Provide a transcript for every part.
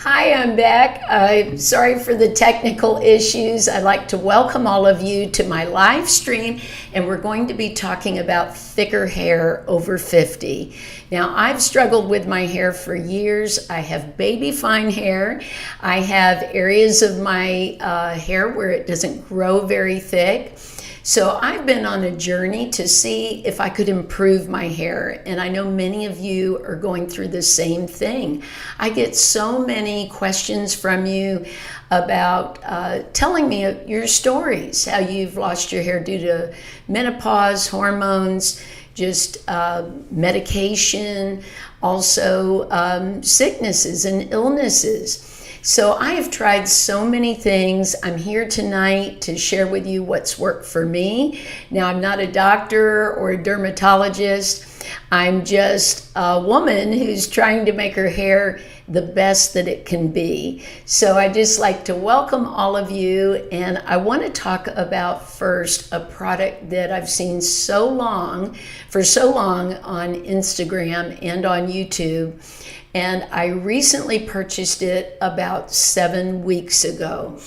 Hi, I'm back. I'm sorry for the technical issues. I'd like to welcome all of you to my live stream, and we're going to be talking about thicker hair over 50. Now, I've struggled with my hair for years. I have baby fine hair. I have areas of my hair where it doesn't grow very thick. So I've been on a journey to see if I could improve my hair, and I know many of you are going through the same thing. I get so many questions from you about telling me your stories, how you've lost your hair due to menopause, hormones, just medication, also sicknesses and illnesses. So I have tried so many things. I'm here tonight to share with you what's worked for me. Now, I'm not a doctor or a dermatologist. I'm just a woman who's trying to make her hair the best that it can be. So I just like to welcome all of you, and I want to talk about first a product that I've seen for so long on Instagram and on YouTube. And I recently purchased it about 7 weeks ago.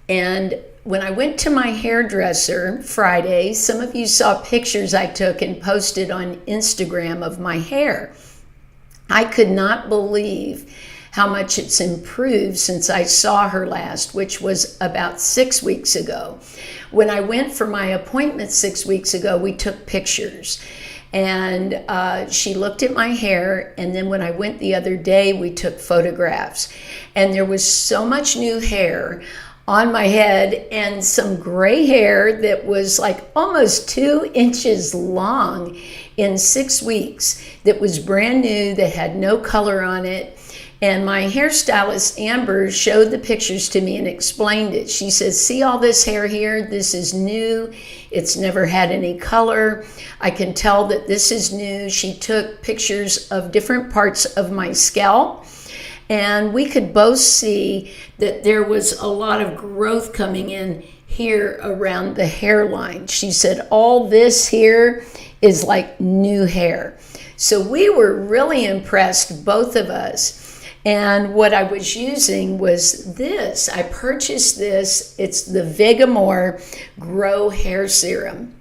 And when I went to my hairdresser Friday, some of you saw pictures I took and posted on Instagram of my hair. I could not believe how much it's improved since I saw her last, which was about 6 weeks ago. When I went for my appointment 6 weeks ago, we took pictures. And she looked at my hair, and then when I went the other day, we took photographs. And there was so much new hair on my head and some gray hair that was like almost 2 inches long in 6 weeks, that was brand new, that had no color on it. And my hairstylist, Amber, showed the pictures to me and explained it. She says, see all this hair here? This is new. It's never had any color. I can tell that this is new. She took pictures of different parts of my scalp, and we could both see that there was a lot of growth coming in here around the hairline. She said, all this here is like new hair. So we were really impressed, both of us. And what I was using was this. I purchased this. It's the Vegamour Grow Hair Serum.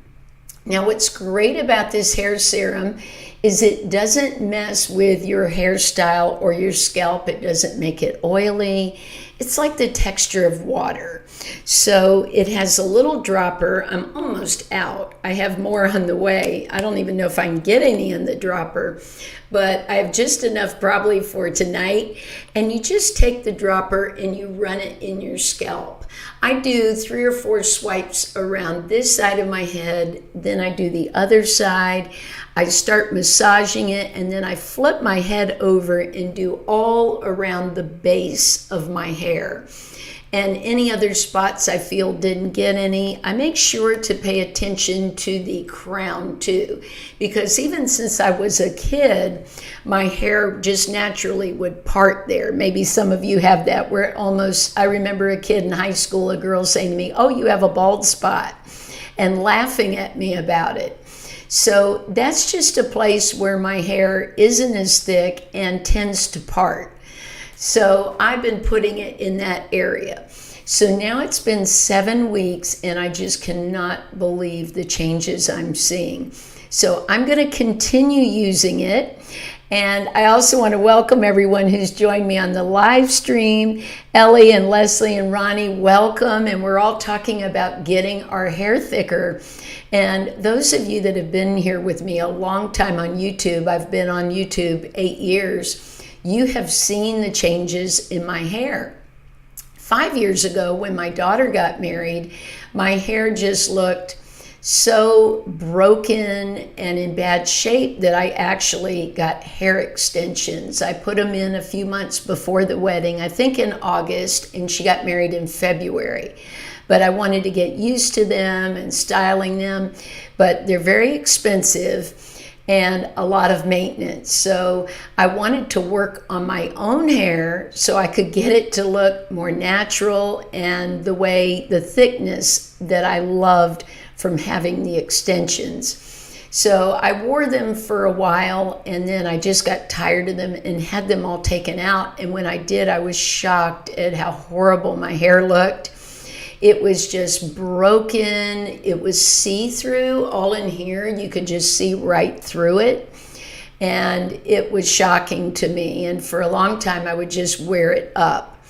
Now, what's great about this hair serum is it doesn't mess with your hairstyle or your scalp. It doesn't make it oily. It's like the texture of water. So it has a little dropper. I'm almost out. I have more on the way. I don't even know if I can get any in the dropper, but I have just enough probably for tonight. And you just take the dropper and you run it in your scalp. I do 3 or 4 swipes around this side of my head, then I do the other side. I start massaging it, and then I flip my head over and do all around the base of my hair. And any other spots I feel didn't get any, I make sure to pay attention to the crown too, because even since I was a kid, my hair just naturally would part there. Maybe some of you have that where it almost, I remember a kid in high school, a girl saying to me, oh, you have a bald spot, and laughing at me about it. So that's just a place where my hair isn't as thick and tends to part. So I've been putting it in that area. So now it's been 7 weeks, and I just cannot believe the changes I'm seeing. So I'm going to continue using it. And I also want to welcome everyone who's joined me on the live stream. Ellie and Leslie and Ronnie, welcome. And we're all talking about getting our hair thicker. And those of you that have been here with me a long time on YouTube, I've been on YouTube 8 years, you have seen the changes in my hair. 5 years ago, when my daughter got married, my hair just looked so broken and in bad shape that I actually got hair extensions. I put them in a few months before the wedding, I think in August, and she got married in February. But I wanted to get used to them and styling them, but they're very expensive and a lot of maintenance. So I wanted to work on my own hair so I could get it to look more natural and the thickness that I loved from having the extensions. So I wore them for a while, and then I just got tired of them and had them all taken out. And when I did, I was shocked at how horrible my hair looked. It was just broken. It was see-through all in here. You could just see right through it. And it was shocking to me. And for a long time, I would just wear it up.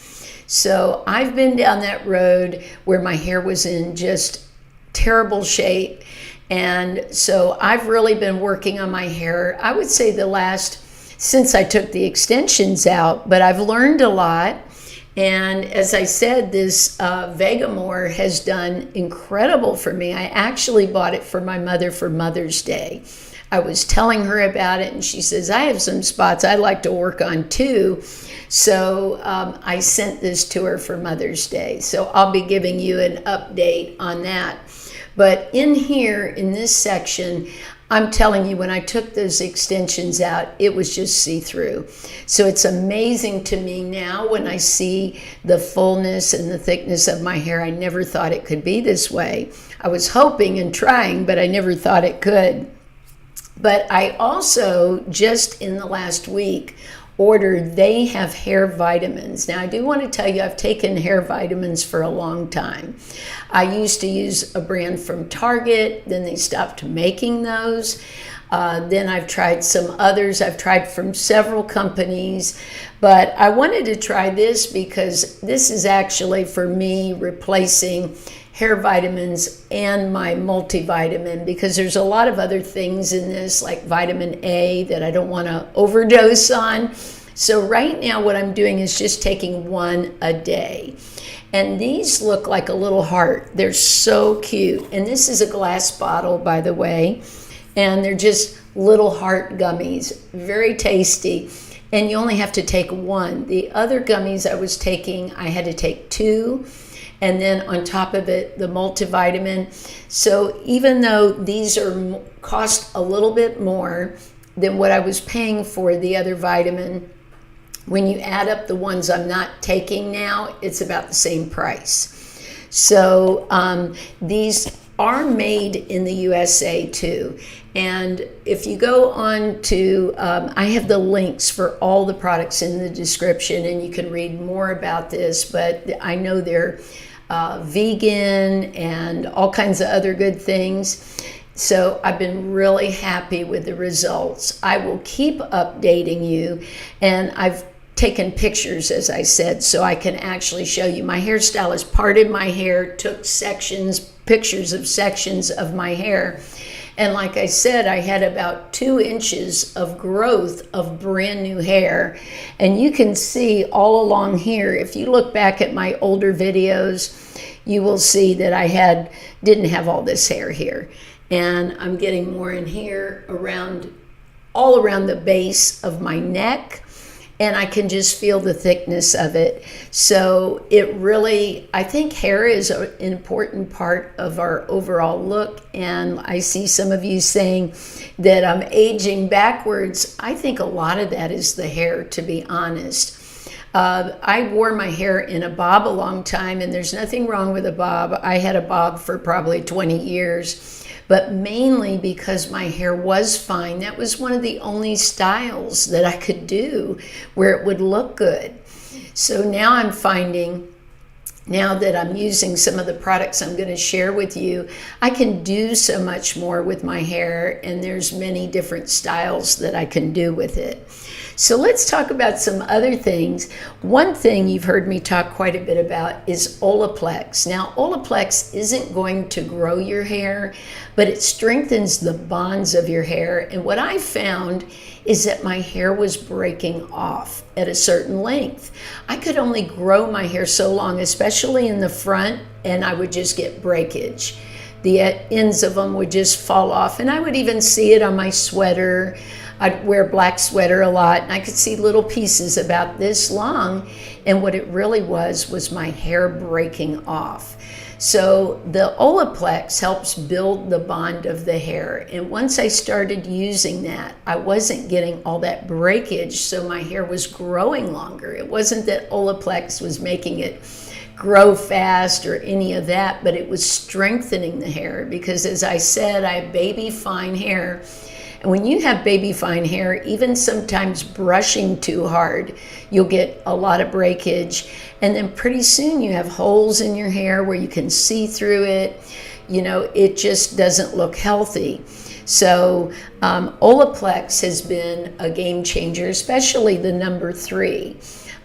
So I've been down that road where my hair was in just terrible shape. And so I've really been working on my hair, I would say since I took the extensions out, but I've learned a lot. And as I said, this Vegamour has done incredible for me. I actually bought it for my mother for Mother's Day. I was telling her about it, and she says, I have some spots I'd like to work on too. So I sent this to her for Mother's Day. So I'll be giving you an update on that. But in here, in this section, I'm telling you, when I took those extensions out, it was just see-through. So it's amazing to me now when I see the fullness and the thickness of my hair. I never thought it could be this way. I was hoping and trying, but I never thought it could. But I also, just in the last week, ordered They Have Hair Vitamins. Now, I do want to tell you, I've taken hair vitamins for a long time. I used to use a brand from Target, then they stopped making those. Then I've tried some others. I've tried from several companies, but I wanted to try this because this is actually, for me, replacing hair vitamins and my multivitamin, because there's a lot of other things in this, like vitamin A, that I don't want to overdose on. So right now what I'm doing is just taking one a day. And these look like a little heart. They're so cute. And this is a glass bottle, by the way. And they're just little heart gummies. Very tasty. And you only have to take one. The other gummies I was taking, I had to take two. And then on top of it, the multivitamin. So even though these cost a little bit more than what I was paying for the other vitamin, when you add up the ones I'm not taking now, it's about the same price. So these are made in the USA too. And if you go on to, I have the links for all the products in the description, and you can read more about this, but I know they're vegan and all kinds of other good things. So I've been really happy with the results. I will keep updating you, and I've taken pictures, as I said, so I can actually show you. My hairstylist parted my hair, took pictures of sections of my hair. And like I said, I had about 2 inches of growth of brand new hair. And you can see all along here, if you look back at my older videos, you will see that I didn't have all this hair here. And I'm getting more in here all around the base of my neck. And I can just feel the thickness of it. So it really, I think hair is an important part of our overall look. And I see some of you saying that I'm aging backwards. I think a lot of that is the hair, to be honest. I wore my hair in a bob a long time, and there's nothing wrong with a bob. I had a bob for probably 20 years. But mainly because my hair was fine. That was one of the only styles that I could do where it would look good. So now I'm finding, now that I'm using some of the products I'm going to share with you, I can do so much more with my hair, and there's many different styles that I can do with it. So let's talk about some other things. One thing you've heard me talk quite a bit about is Olaplex. Now, Olaplex isn't going to grow your hair, but it strengthens the bonds of your hair. And what I found is that my hair was breaking off at a certain length. I could only grow my hair so long, especially in the front, and I would just get breakage. The ends of them would just fall off, and I would even see it on my sweater. I'd wear black sweater a lot, and I could see little pieces about this long, and what it really was my hair breaking off. So the Olaplex helps build the bond of the hair, and once I started using that, I wasn't getting all that breakage, so my hair was growing longer. It wasn't that Olaplex was making it grow fast or any of that, but it was strengthening the hair because, as I said, I have baby fine hair. And when you have baby fine hair, even sometimes brushing too hard, you'll get a lot of breakage. And then pretty soon you have holes in your hair where you can see through it. You know, it just doesn't look healthy. So Olaplex has been a game changer, especially the number 3.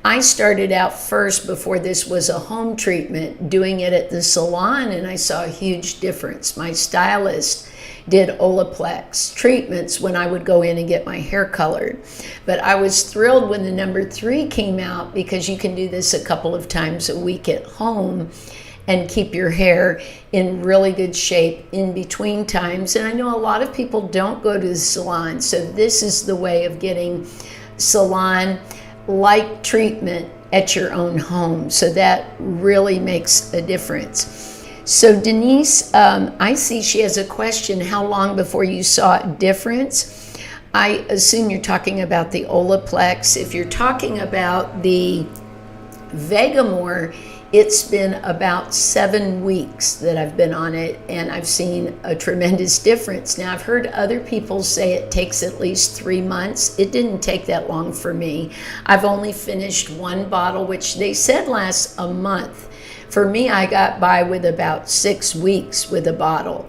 I started out first, before this was a home treatment, doing it at the salon, and I saw a huge difference. My stylist did Olaplex treatments when I would go in and get my hair colored. But I was thrilled when the number 3 came out, because you can do this a couple of times a week at home and keep your hair in really good shape in between times. And I know a lot of people don't go to the salon, so this is the way of getting salon-like treatment at your own home. So that really makes a difference. So Denise, I see she has a question. How long before you saw a difference? I assume you're talking about the Olaplex. If you're talking about the Vegamour, it's been about 7 weeks that I've been on it, and I've seen a tremendous difference. Now, I've heard other people say it takes at least 3 months. It didn't take that long for me. I've only finished 1 bottle, which they said lasts a month. For me, I got by with about 6 weeks with a bottle.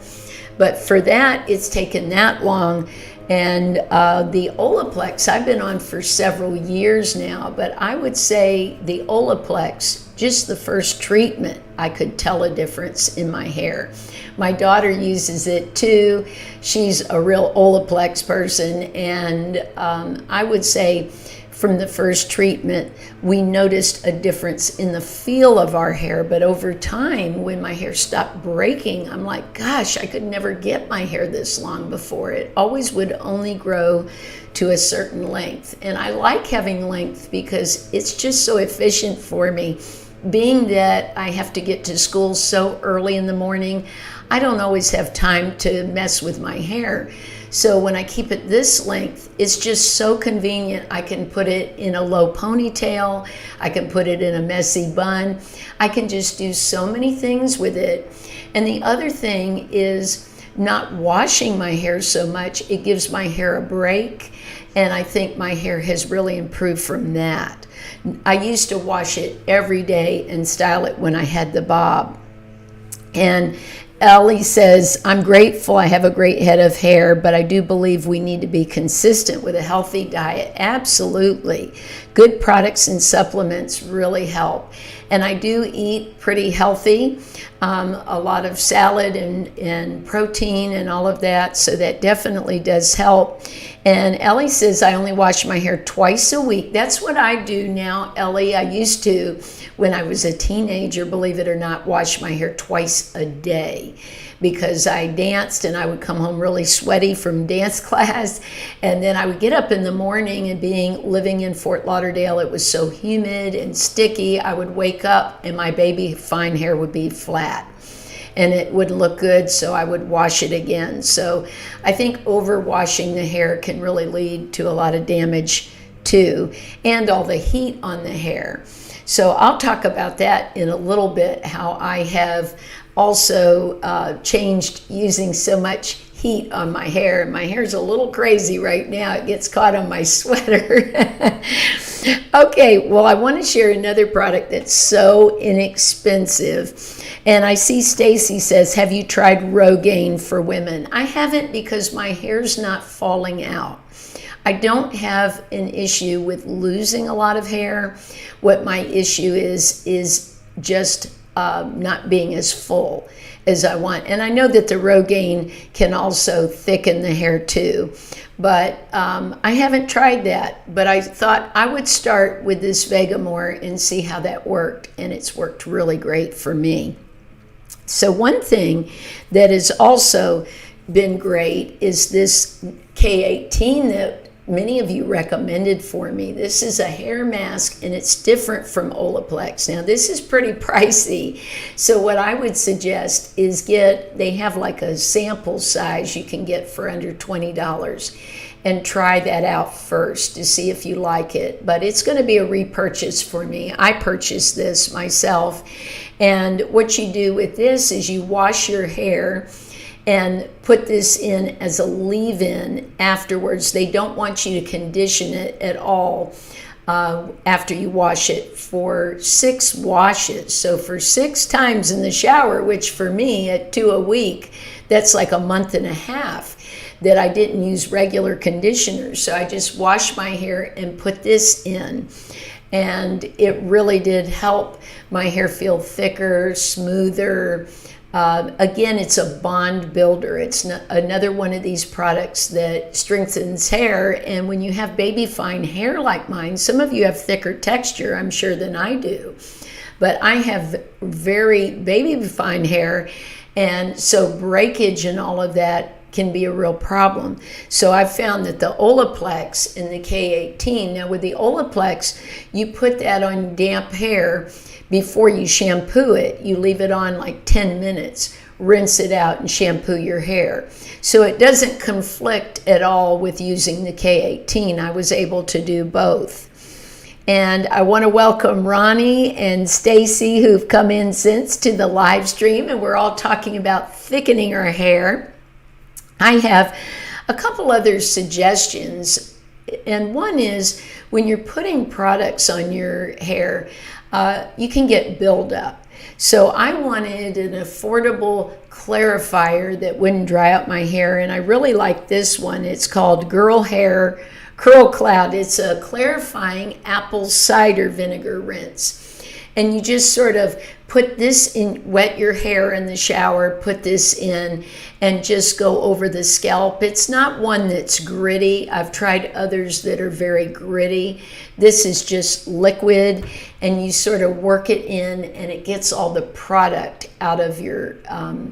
But for that, it's taken that long. And the Olaplex, I've been on for several years now, but I would say the Olaplex, just the first treatment, I could tell a difference in my hair. My daughter uses it too. She's a real Olaplex person, and I would say from the first treatment, we noticed a difference in the feel of our hair. But over time, when my hair stopped breaking, I'm like, gosh, I could never get my hair this long before. It always would only grow to a certain length. And I like having length because it's just so efficient for me. Being that I have to get to school so early in the morning, I don't always have time to mess with my hair. So when I keep it this length, it's just so convenient. I can put it in a low ponytail. I can put it in a messy bun. I can just do so many things with it. And the other thing is not washing my hair so much. It gives my hair a break. And I think my hair has really improved from that. I used to wash it every day and style it when I had the bob. And Ellie says, I'm grateful I have a great head of hair, but I do believe we need to be consistent with a healthy diet. Absolutely. Good products and supplements really help. And I do eat pretty healthy, a lot of salad and protein and all of that, so that definitely does help. And Ellie says, I only wash my hair twice a week. That's what I do now, Ellie. I used to, when I was a teenager, believe it or not, wash my hair twice a day, because I danced and I would come home really sweaty from dance class. And then I would get up in the morning, and living in Fort Lauderdale, it was so humid and sticky. I would wake up and my baby fine hair would be flat and it wouldn't look good, so I would wash it again. So I think overwashing the hair can really lead to a lot of damage too, and all the heat on the hair. So I'll talk about that in a little bit, how I have also changed using so much heat on my hair. My hair's a little crazy right now. It gets caught on my sweater. Okay, well, I want to share another product that's so inexpensive. And I see Stacy says, have you tried Rogaine for women? I haven't, because my hair's not falling out. I don't have an issue with losing a lot of hair. What my issue is just not being as full as I want. And I know that the Rogaine can also thicken the hair too, but I haven't tried that. But I thought I would start with this Vegamour and see how that worked, and it's worked really great for me. So one thing that has also been great is this K18 that many of you recommended for me. This is a hair mask and it's different from Olaplex. Now this is pretty pricey. So what I would suggest is they have like a sample size you can get for under $20 and try that out first to see if you like it. But it's going to be a repurchase for me. I purchased this myself. And what you do with this is you wash your hair and put this in as a leave-in afterwards. They don't want you to condition it at all after you wash it for 6 washes. So for 6 times in the shower, which for me at 2 a week, that's like a month and a half that I didn't use regular conditioner. So I just washed my hair and put this in. And it really did help my hair feel thicker, smoother. Again, it's a bond builder. It's another one of these products that strengthens hair. And when you have baby fine hair like mine, some of you have thicker texture, I'm sure, than I do. But I have very baby fine hair. And so breakage and all of that can be a real problem. So I've found that the Olaplex and the K18, now with the Olaplex, you put that on damp hair before you shampoo it. You leave it on like 10 minutes, rinse it out and shampoo your hair. So it doesn't conflict at all with using the K18. I was able to do both. And I want to welcome Ronnie and Stacy, who've come in since to the live stream, and we're all talking about thickening our hair. I have a couple other suggestions, and one is when you're putting products on your hair, you can get buildup. So I wanted an affordable clarifier that wouldn't dry out my hair, and I really like this one. It's called Girl Hair Curl Cloud. It's a clarifying apple cider vinegar rinse. And you just sort of put this in, wet your hair in the shower, put this in, and just go over the scalp. It's not one that's gritty. I've tried others that are very gritty. This is just liquid, and you sort of work it in, and it gets all the product out of your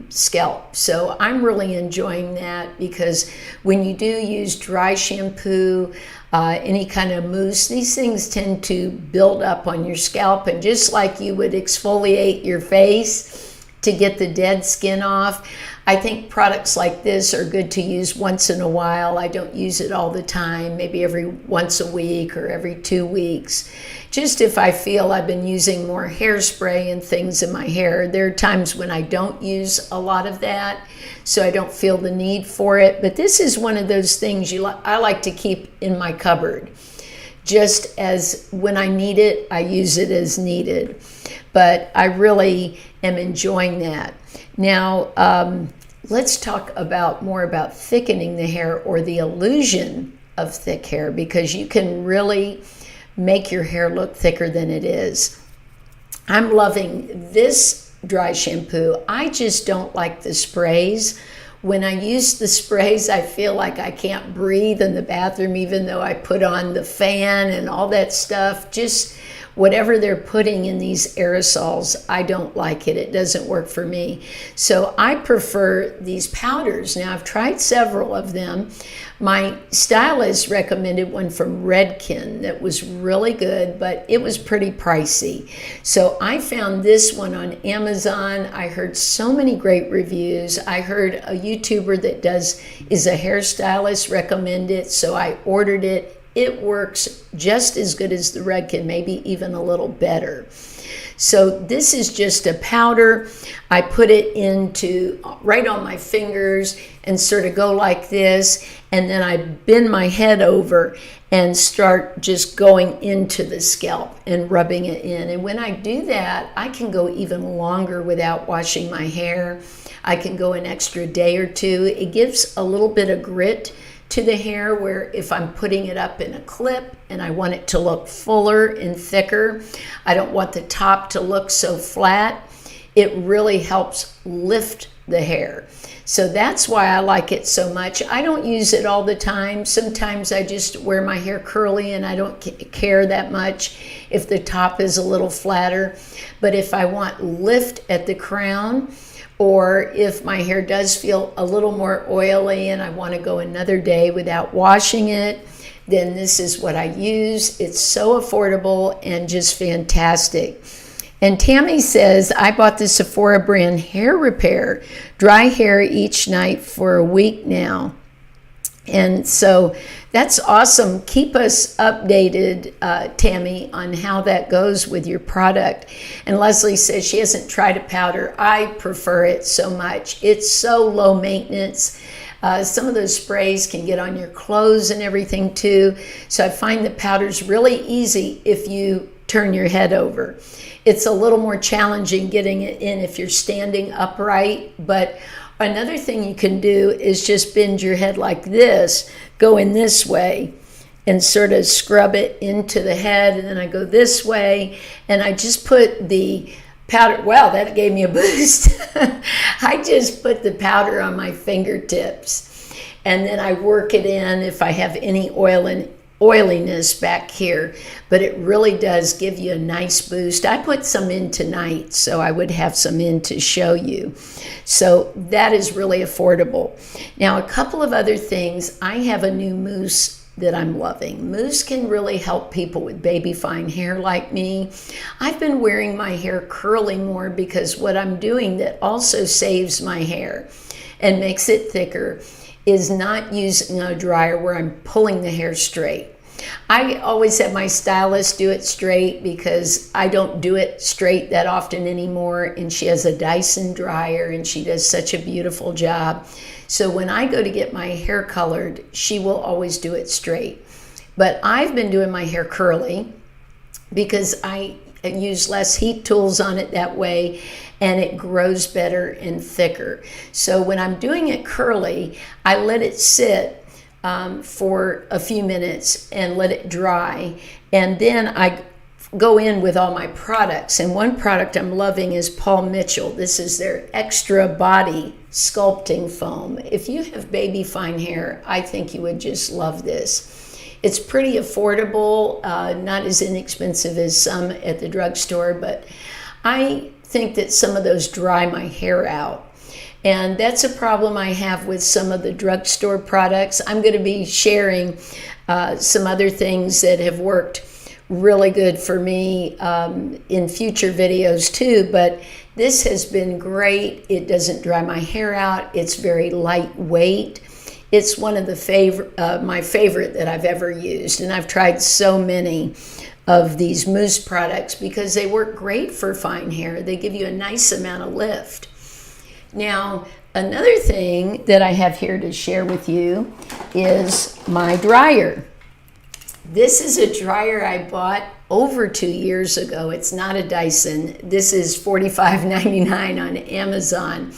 scalp. So I'm really enjoying that, because when you do use dry shampoo, any kind of mousse, these things tend to build up on your scalp, and just like you would exfoliate your face to get the dead skin off, I think products like this are good to use once in a while. I don't use it all the time, maybe every once a week or every 2 weeks. Just if I feel I've been using more hairspray and things in my hair. There are times when I don't use a lot of that, so I don't feel the need for it. But this is one of those things I like to keep in my cupboard. Just as when I need it, I use it as needed. But I really am enjoying that. Now, let's talk more about thickening the hair, or the illusion of thick hair, because you can really make your hair look thicker than it is. I'm loving this dry shampoo. I just don't like the sprays. When I use the sprays, I feel like I can't breathe in the bathroom, even though I put on the fan and all that stuff. Just whatever they're putting in these aerosols, I don't like it. It doesn't work for me. So I prefer these powders. Now, I've tried several of them. My stylist recommended one from Redken that was really good, but it was pretty pricey. So I found this one on Amazon. I heard so many great reviews. I heard a YouTuber that is a hairstylist recommend it, so I ordered it. It works just as good as the Redken, maybe even a little better. So this is just a powder. I put it into right on my fingers and sort of go like this, and then I bend my head over and start just going into the scalp and rubbing it in. And when I do that, I can go even longer without washing my hair. I can go an extra day or two. It gives a little bit of grit to the hair, where if I'm putting it up in a clip and I want it to look fuller and thicker, I don't want the top to look so flat, it really helps lift the hair. So that's why I like it so much. I don't use it all the time. Sometimes I just wear my hair curly and I don't care that much if the top is a little flatter. But if I want lift at the crown, or if my hair does feel a little more oily and I want to go another day without washing it, then this is what I use. It's so affordable and just fantastic. And Tammy says, I bought the Sephora brand hair repair, dry hair each night for a week now. And so that's awesome. Keep us updated, Tammy, on how that goes with your product. And Leslie says she hasn't tried a powder. I prefer it so much. It's so low maintenance. Some of those sprays can get on your clothes and everything too. So I find the powder's really easy if you turn your head over. It's a little more challenging getting it in if you're standing upright, but another thing you can do is just bend your head like this, go in this way, and sort of scrub it into the head, and then I go this way, and I just put the powder, wow, that gave me a boost. I just put the powder on my fingertips, and then I work it in if I have any oiliness back here, but it really does give you a nice boost. I put some in tonight, so I would have some in to show you. So that is really affordable. Now, a couple of other things. I have a new mousse that I'm loving. Mousse can really help people with baby fine hair like me. I've been wearing my hair curly more because what I'm doing that also saves my hair and makes it thicker is not using a dryer where I'm pulling the hair straight. I always have my stylist do it straight because I don't do it straight that often anymore, and she has a Dyson dryer and she does such a beautiful job. So when I go to get my hair colored, she will always do it straight. But I've been doing my hair curly because I use less heat tools on it that way, and it grows better and thicker. So when I'm doing it curly, I let it sit for a few minutes and let it dry, and then I go in with all my products. And one product I'm loving is Paul Mitchell. This is their extra body sculpting foam. If you have baby fine hair, I think you would just love this. It's pretty affordable, not as inexpensive as some at the drugstore, but I think that some of those dry my hair out. And that's a problem I have with some of the drugstore products. I'm going to be sharing some other things that have worked really good for me in future videos too, but this has been great. It doesn't dry my hair out. It's very lightweight. It's one of the my favorite that I've ever used, and I've tried so many of these mousse products because they work great for fine hair. They give you a nice amount of lift. Now, another thing that I have here to share with you is my dryer. This is a dryer I bought over 2 years ago. It's not a Dyson. This is $45.99 on Amazon.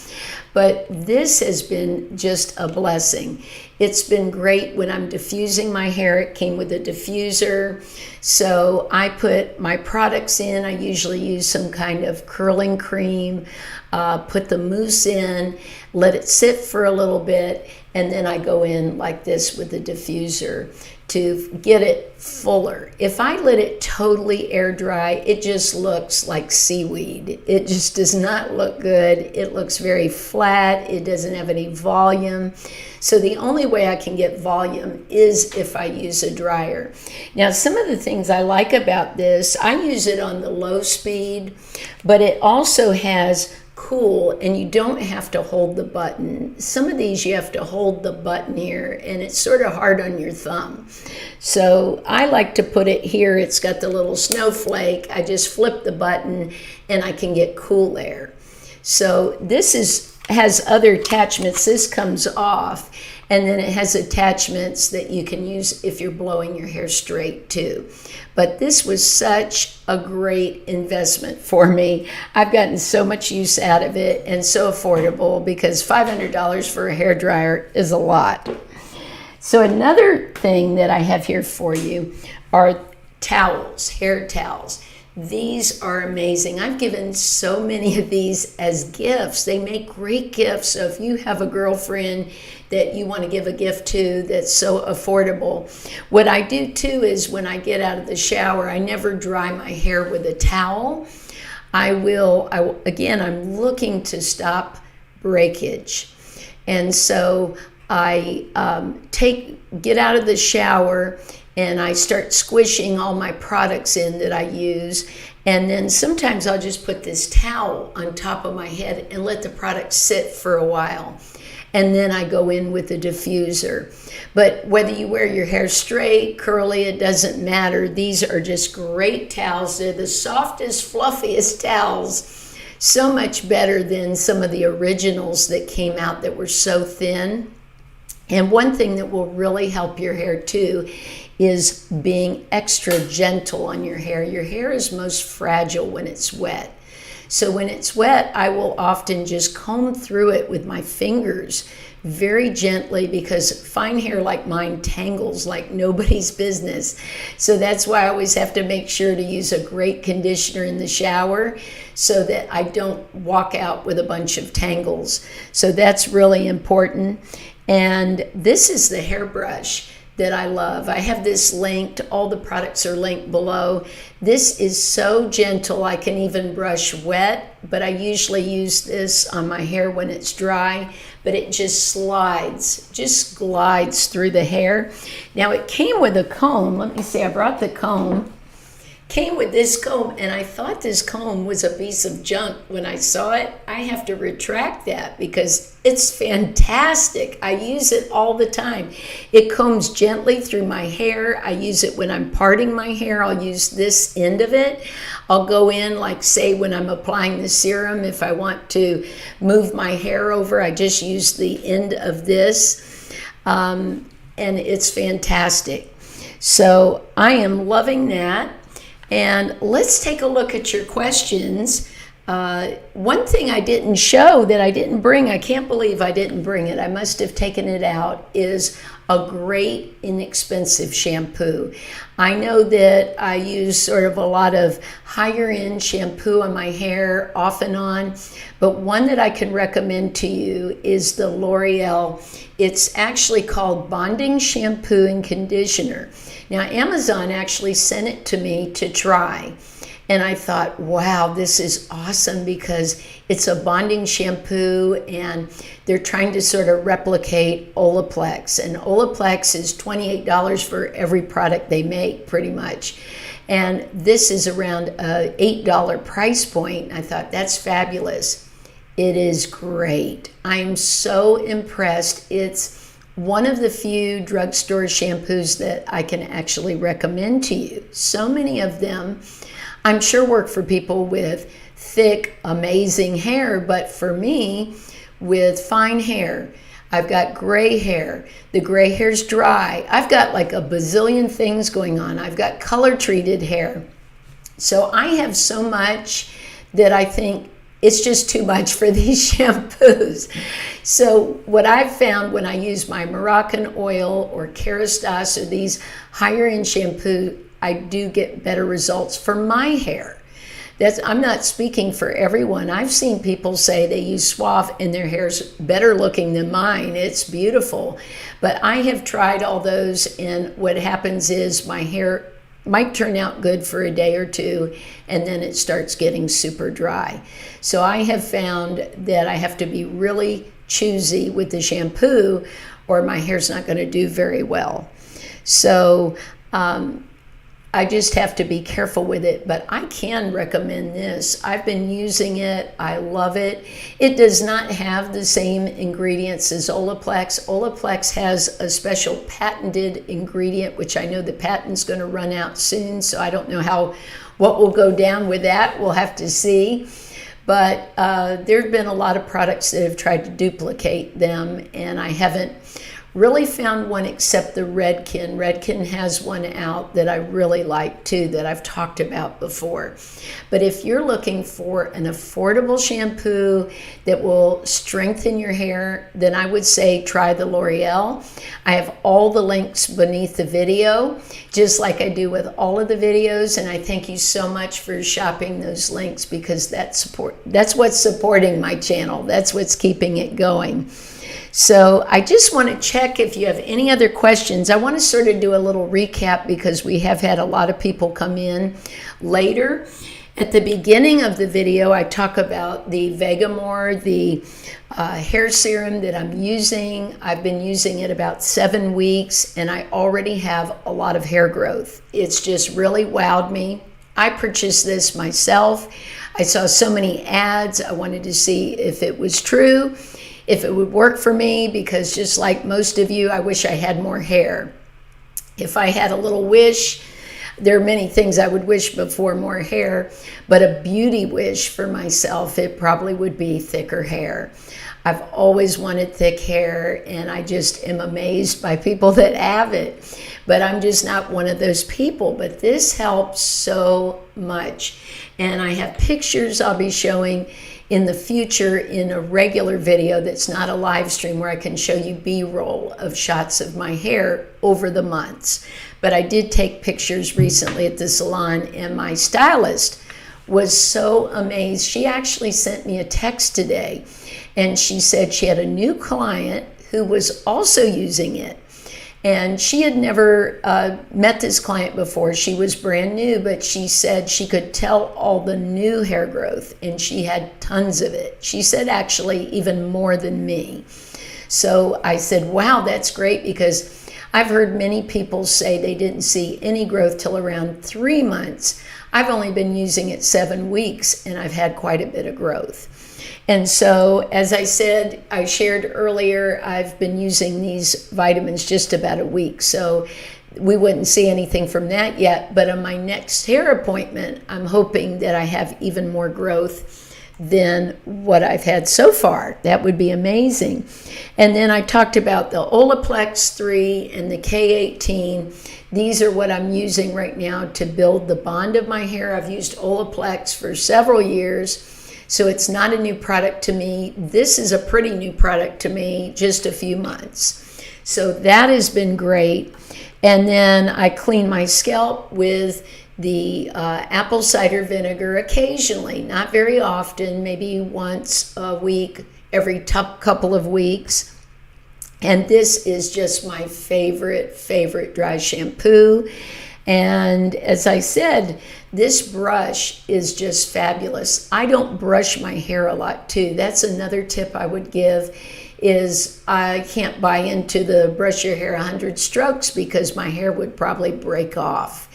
But this has been just a blessing. It's been great when I'm diffusing my hair. It came with a diffuser. So I put my products in. I usually use some kind of curling cream, put the mousse in, let it sit for a little bit, and then I go in like this with the diffuser to get it fuller. If I let it totally air dry, it just looks like seaweed. It just does not look good. It looks very flat. It doesn't have any volume. So the only way I can get volume is if I use a dryer. Now, some of the things I like about this, I use it on the low speed, but it also has cool, and you don't have to hold the button. Some of these you have to hold the button here, and it's sort of hard on your thumb. So I like to put it here. It's got the little snowflake. I just flip the button and I can get cool air. So this has other attachments. This comes off, and then it has attachments that you can use if you're blowing your hair straight too. But this was such a great investment for me. I've gotten so much use out of it, and so affordable, because $500 for a hair dryer is a lot. So another thing that I have here for you are towels, hair towels. These are amazing. I've given so many of these as gifts. They make great gifts. So if you have a girlfriend that you want to give a gift to that's so affordable, what I do too is when I get out of the shower, I never dry my hair with a towel. Again, I'm looking to stop breakage. And so I get out of the shower and I start squishing all my products in that I use. And then sometimes I'll just put this towel on top of my head and let the product sit for a while. And then I go in with the diffuser. But whether you wear your hair straight, curly, it doesn't matter. These are just great towels. They're the softest, fluffiest towels. So much better than some of the originals that came out that were so thin. And one thing that will really help your hair too is being extra gentle on your hair. Your hair is most fragile when it's wet. So when it's wet, I will often just comb through it with my fingers very gently, because fine hair like mine tangles like nobody's business. So that's why I always have to make sure to use a great conditioner in the shower so that I don't walk out with a bunch of tangles. So that's really important. And this is the hairbrush that I love. I have this linked. All the products are linked below. This is so gentle. I can even brush wet, but I usually use this on my hair when it's dry, but it just glides through the hair. Now it came with a comb. Let me see, I brought the comb. Came with this comb, and I thought this comb was a piece of junk when I saw it. I have to retract that because it's fantastic. I use it all the time. It combs gently through my hair. I use it when I'm parting my hair. I'll use this end of it. I'll go in, like say when I'm applying the serum, if I want to move my hair over, I just use the end of this, and it's fantastic. So I am loving that. And let's take a look at your questions. One thing I didn't show that I didn't bring, I can't believe I didn't bring it, I must have taken it out, is a great inexpensive shampoo. I know that I use sort of a lot of higher end shampoo on my hair off and on, but one that I can recommend to you is the L'Oreal. It's actually called Bonding Shampoo and Conditioner. Now Amazon actually sent it to me to try. And I thought, wow, this is awesome because it's a bonding shampoo and they're trying to sort of replicate Olaplex. And Olaplex is $28 for every product they make, pretty much. And this is around an $8 price point. I thought, that's fabulous. It is great. I'm so impressed. It's one of the few drugstore shampoos that I can actually recommend to you. So many of them, I'm sure, work for people with thick, amazing hair, but for me, with fine hair, I've got gray hair. The gray hair's dry. I've got like a bazillion things going on. I've got color-treated hair. So I have so much that I think it's just too much for these shampoos. So what I've found when I use my Moroccan oil or Kerastase or these higher end shampoo, I do get better results for my hair. I'm not speaking for everyone. I've seen people say they use Suave and their hair's better looking than mine. It's beautiful. But I have tried all those, and what happens is my hair might turn out good for a day or two, and then it starts getting super dry. So I have found that I have to be really choosy with the shampoo or my hair's not going to do very well. So I just have to be careful with it, but I can recommend this. I've been using it. I love it. It does not have the same ingredients as Olaplex. Olaplex has a special patented ingredient, which I know the patent's going to run out soon, so I don't know what will go down with that. We'll have to see. But there have been a lot of products that have tried to duplicate them, and I haven't really found one except the Redken. Redken has one out that I really like too, that I've talked about before. But if you're looking for an affordable shampoo that will strengthen your hair, then I would say try the L'Oreal. I have all the links beneath the video, just like I do with all of the videos, and I thank you so much for shopping those links, because that's what's supporting my channel. That's what's keeping it going. So I just want to check if you have any other questions. I want to sort of do a little recap because we have had a lot of people come in later. At the beginning of the video, I talk about the Vegamour, the hair serum that I'm using. I've been using it about 7 weeks, and I already have a lot of hair growth. It's just really wowed me. I purchased this myself. I saw so many ads. I wanted to see if it was true, if it would work for me, because just like most of you, I wish I had more hair. If I had a little wish, there are many things I would wish before more hair, but a beauty wish for myself, it probably would be thicker hair. I've always wanted thick hair, and I just am amazed by people that have it, but I'm just not one of those people. But this helps so much, and I have pictures I'll be showing in the future in a regular video that's not a live stream, where I can show you B-roll of shots of my hair over the months. But I did take pictures recently at the salon, and my stylist was so amazed. She actually sent me a text today, and she said she had a new client who was also using it. And she had never met this client before. She was brand new, but she said she could tell all the new hair growth, and she had tons of it. She said actually even more than me. So I said, wow, that's great, because I've heard many people say they didn't see any growth till around 3 months. I've only been using it 7 weeks, and I've had quite a bit of growth. And so, as I said, I shared earlier, I've been using these vitamins just about a week, so we wouldn't see anything from that yet. But on my next hair appointment, I'm hoping that I have even more growth than what I've had so far. That would be amazing. And then I talked about the Olaplex 3 and the K18. These are what I'm using right now to build the bond of my hair. I've used Olaplex for several years, so it's not a new product to me. This is a pretty new product to me, just a few months. So that has been great. And then I clean my scalp with the apple cider vinegar occasionally, not very often, maybe once a week, every couple of weeks. And this is just my favorite dry shampoo. And as I said, this brush is just fabulous. I don't brush my hair a lot too. That's another tip I would give, is I can't buy into the brush your hair 100 strokes, because my hair would probably break off.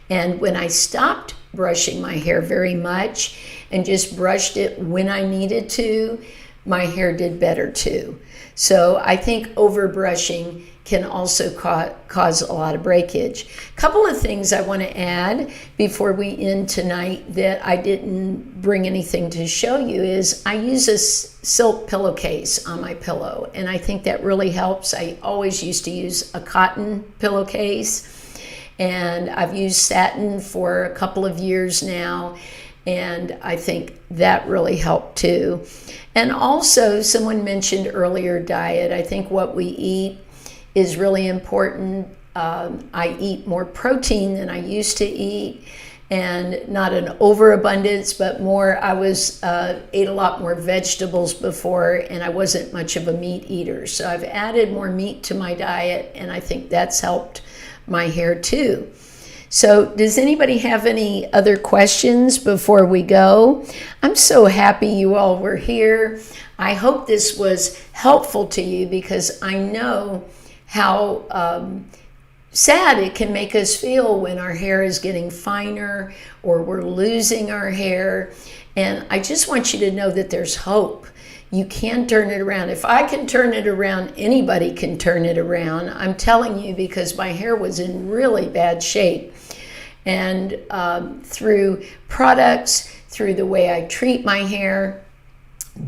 And when I stopped brushing my hair very much and just brushed it when I needed to, my hair did better too. So I think over brushing can also cause a lot of breakage. A couple of things I want to add before we end tonight that I didn't bring anything to show you is I use a silk pillowcase on my pillow, and I think that really helps. I always used to use a cotton pillowcase, and I've used satin for a couple of years now, and I think that really helped too. And also, someone mentioned earlier diet. I think what we eat is really important. I eat more protein than I used to eat, and not an overabundance, but more. I ate a lot more vegetables before, and I wasn't much of a meat eater. So I've added more meat to my diet, and I think that's helped my hair too. So does anybody have any other questions before we go? I'm so happy you all were here. I hope this was helpful to you, because I know how sad it can make us feel when our hair is getting finer or we're losing our hair. And I just want you to know that there's hope. You can turn it around. If I can turn it around, anybody can turn it around. I'm telling you, because my hair was in really bad shape. And through products, through the way I treat my hair,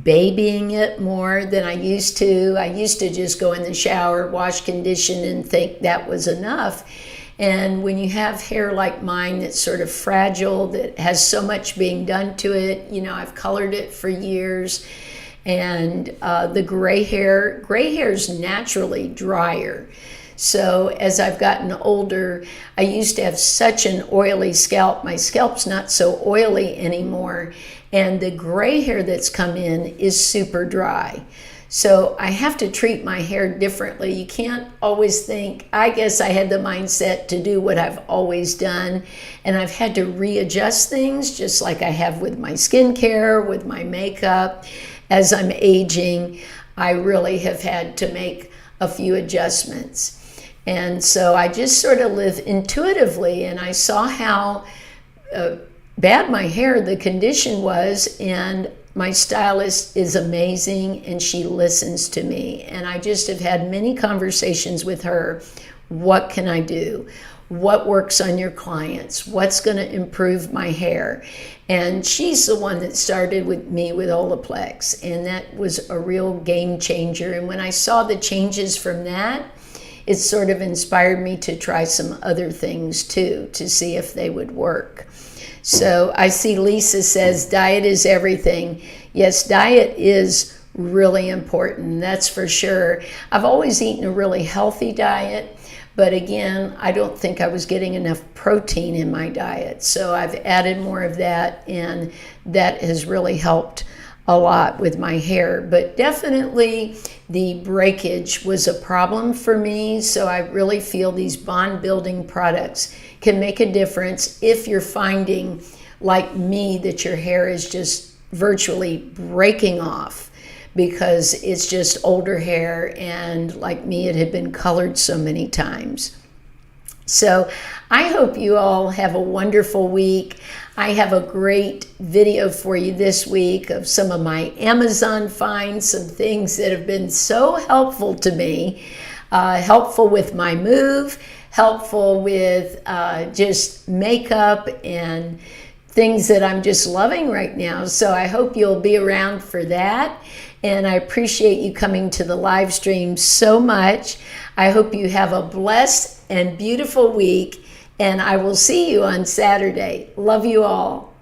babying it more than I used to. I used to just go in the shower, wash, condition, and think that was enough. And when you have hair like mine that's sort of fragile, that has so much being done to it, you know, I've colored it for years, and the gray hair is naturally drier. So as I've gotten older, I used to have such an oily scalp. My scalp's not so oily anymore, and the gray hair that's come in is super dry. So I have to treat my hair differently. You can't always think, I guess I had the mindset to do what I've always done, and I've had to readjust things just like I have with my skincare, with my makeup. As I'm aging, I really have had to make a few adjustments. And so I just sort of live intuitively, and I saw how bad my hair, the condition was, and my stylist is amazing, and she listens to me. And I just have had many conversations with her. What can I do? What works on your clients? What's going to improve my hair? And she's the one that started with me with Olaplex, and that was a real game changer. And when I saw the changes from that, it sort of inspired me to try some other things too, to see if they would work. So I see Lisa says diet is everything. Yes, diet is really important, that's for sure. I've always eaten a really healthy diet, but again, I don't think I was getting enough protein in my diet. So I've added more of that, and that has really helped a lot with my hair. But definitely the breakage was a problem for me. So I really feel these bond building products can make a difference if you're finding, like me, that your hair is just virtually breaking off because it's just older hair, and like me, it had been colored so many times. So I hope you all have a wonderful week. I have a great video for you this week of some of my Amazon finds, some things that have been so helpful to me, helpful with my move, helpful with just makeup and things that I'm just loving right now. So I hope you'll be around for that. And I appreciate you coming to the live stream so much. I hope you have a blessed and beautiful week, and I will see you on Saturday. Love you all.